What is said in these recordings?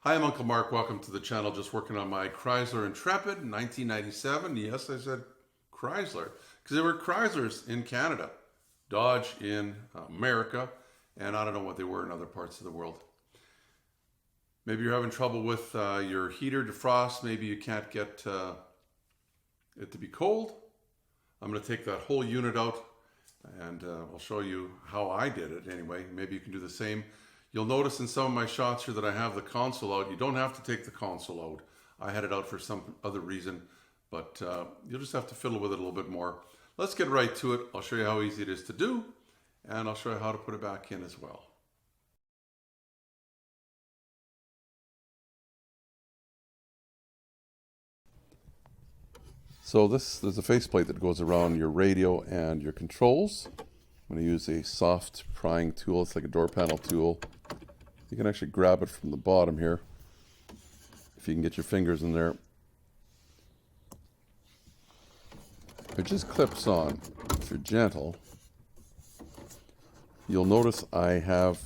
Hi, I'm Uncle Mark. Welcome to the channel. Just working on my Chrysler Intrepid 1997. Yes, I said Chrysler because there were Chryslers in Canada, Dodge in America, and I don't know what they were in other parts of the world. Maybe you're having trouble with your heater defrost. Maybe you can't get it to be cold. I'm going to take that whole unit out and I'll show you how I did it anyway. Maybe you can do the same. You'll notice in some of my shots here that I have the console out. You don't have to take the console out. I had it out for some other reason, but you'll just have to fiddle with it a little bit more. Let's get right to it. I'll show you how easy it is to do, and I'll show you how to put it back in as well. So there's a faceplate that goes around your radio and your controls. I'm going to use a soft prying tool. It's like a door panel tool. You can actually grab it from the bottom here if you can get your fingers in there. It just clips on if you're gentle. You'll notice I have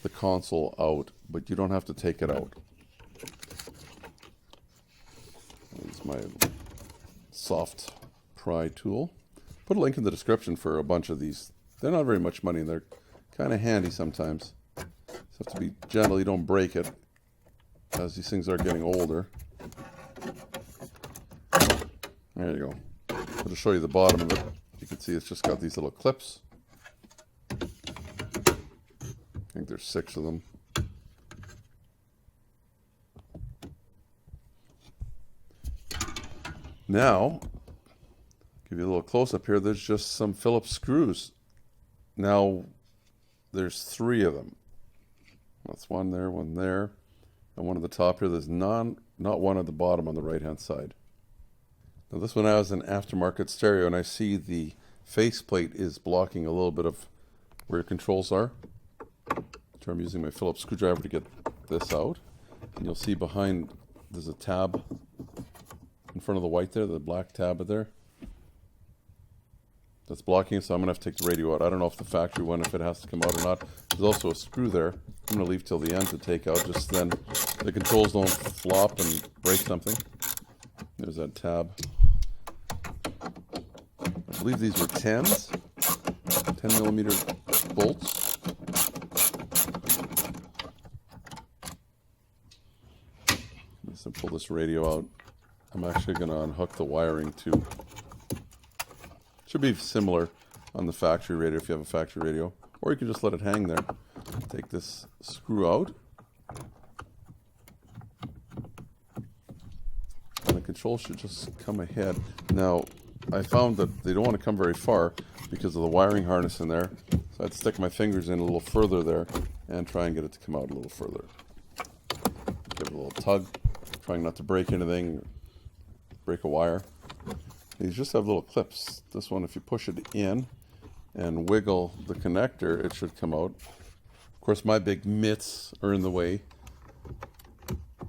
the console out, but you don't have to take it out. It's my soft pry tool. Put a link in the description for a bunch of these. They're not very much money and they're kind of handy sometimes. You have to be gentle, you don't break it as these things are getting older. There you go. I'll just show you the bottom of it. You can see it's just got these little clips. I think there's 6 of them. Now, give you a little close-up here. There's just some Phillips screws. Now, there's 3 of them. That's one there, and one at the top here. There's not one at the bottom on the right-hand side. Now, this one has an aftermarket stereo, and I see the faceplate is blocking a little bit of where your controls are. So I'm using my Phillips screwdriver to get this out. And you'll see behind there's a tab in front of the white there, the black tab there. That's blocking it, so I'm going to have to take the radio out. I don't know if the factory one, if it has to come out or not. There's also a screw there. I'm going to leave till the end to take out, just then the controls don't flop and break something. There's that tab. I believe these were 10s, 10mm bolts. I'm just going to pull this radio out. I'm actually going to unhook the wiring too. Should be similar on the factory radio if you have a factory radio, or you can just let it hang there. Take this screw out, and the control should just come ahead. Now, I found that they don't want to come very far because of the wiring harness in there, so I'd stick my fingers in a little further there and try and get it to come out a little further. Give it a little tug, trying not to break anything, break a wire. These just have little clips. This one, if you push it in and wiggle the connector, it should come out. Of course, my big mitts are in the way.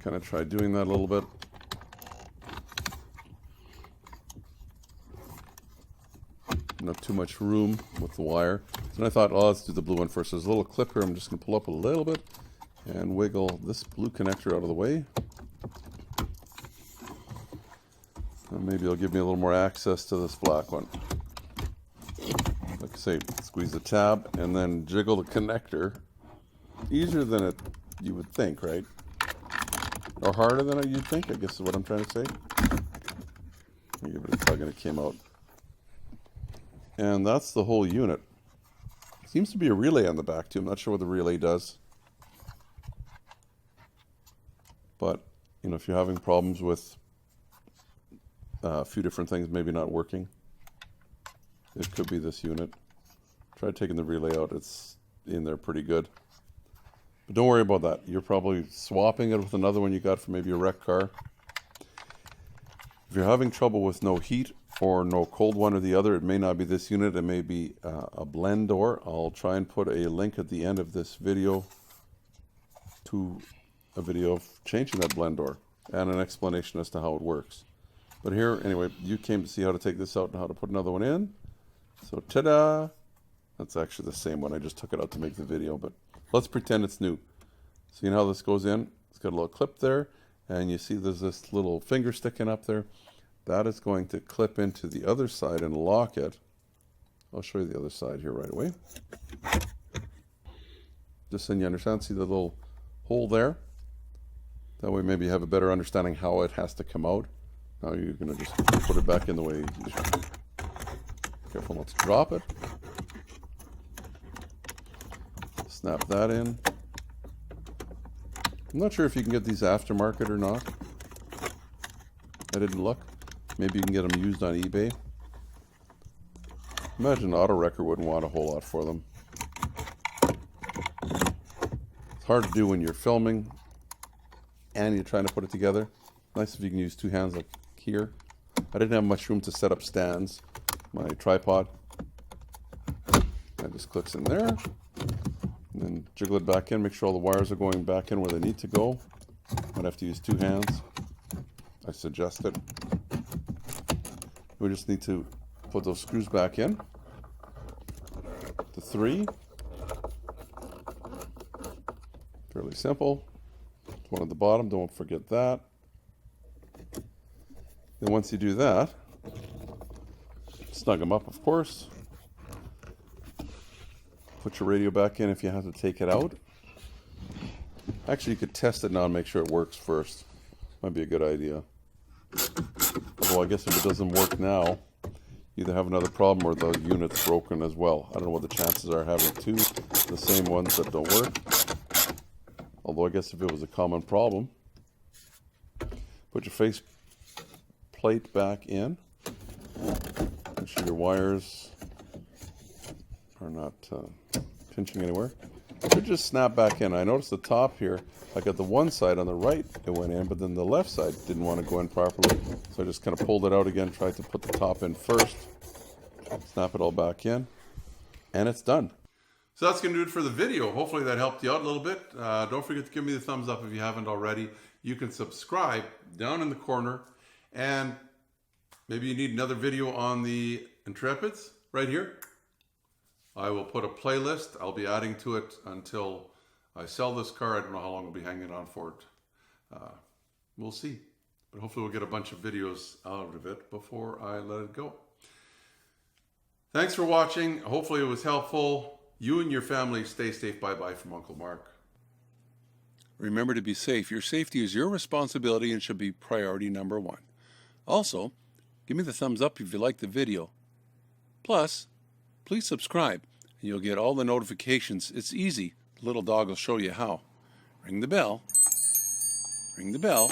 Kind of try doing that a little bit. Not too much room with the wire. So then I thought, oh, let's do the blue one first. There's a little clip here. I'm just going to pull up a little bit and wiggle this blue connector out of the way. Maybe it'll give me a little more access to this black one. Like I say, squeeze the tab and then jiggle the connector. Easier than you would think, right? Or harder than you'd think, I guess is what I'm trying to say. Let me give it a tug and it came out. And that's the whole unit. Seems to be a relay on the back too. I'm not sure what the relay does. But, you know, if you're having problems with a few different things maybe not working, it could be this unit. Try taking the relay out. It's in there pretty good. But don't worry about that. You're probably swapping it with another one you got from maybe a wrecked car. If you're having trouble with no heat or no cold one or the other, it may not be this unit. It may be a blend door. I'll try and put a link at the end of this video to a video of changing that blend door and an explanation as to how it works. But here, anyway, you came to see how to take this out and how to put another one in. So, ta-da! That's actually the same one. I just took it out to make the video, but let's pretend it's new. So you know how this goes in? It's got a little clip there, and you see there's this little finger sticking up there. That is going to clip into the other side and lock it. I'll show you the other side here right away. Just so you understand, see the little hole there? That way maybe you have a better understanding how it has to come out. Now you're going to just put it back in the way you should. Careful not to drop it. Snap that in. I'm not sure if you can get these aftermarket or not. I didn't look. Maybe you can get them used on eBay. Imagine Auto Wrecker wouldn't want a whole lot for them. It's hard to do when you're filming and you're trying to put it together. Nice if you can use two hands like here. I didn't have much room to set up stands, my tripod. That just clicks in there. And then jiggle it back in, make sure all the wires are going back in where they need to go. Might have to use two hands. I suggest it. We just need to put those screws back in. The 3. Fairly simple. One at the bottom, don't forget that. Then once you do that, snug them up, of course. Put your radio back in if you have to take it out. Actually, you could test it now and make sure it works first. Might be a good idea. Although I guess if it doesn't work now, you either have another problem or the unit's broken as well. I don't know what the chances are having two, the same ones that don't work. Although I guess if it was a common problem, put your face plate back in. Make sure your wires are not pinching anywhere. It should just snap back in. I noticed the top here, like at the one side on the right it went in, but then the left side didn't want to go in properly. So I just kind of pulled it out again, tried to put the top in first, snap it all back in, and it's done. So that's going to do it for the video. Hopefully that helped you out a little bit. Don't forget to give me the thumbs up if you haven't already. You can subscribe down in the corner, and maybe you need another video on the Intrepids right here. I will put a playlist. I'll be adding to it until I sell this car. I don't know how long I'll be hanging on for it. We'll see. But hopefully we'll get a bunch of videos out of it before I let it go. Thanks for watching. Hopefully it was helpful. You and your family stay safe. Bye-bye from Uncle Mark. Remember to be safe. Your safety is your responsibility and should be priority number one. Also, give me the thumbs up if you like the video. Plus, please subscribe and you'll get all the notifications. It's easy. The little dog will show you how. Ring the bell. Ring the bell.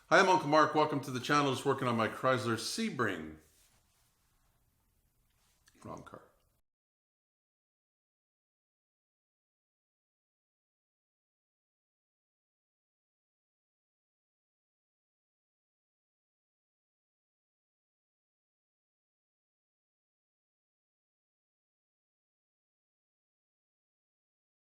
Hi, I'm Uncle Mark. Welcome to the channel. Just working on my Chrysler Sebring. Wrong car.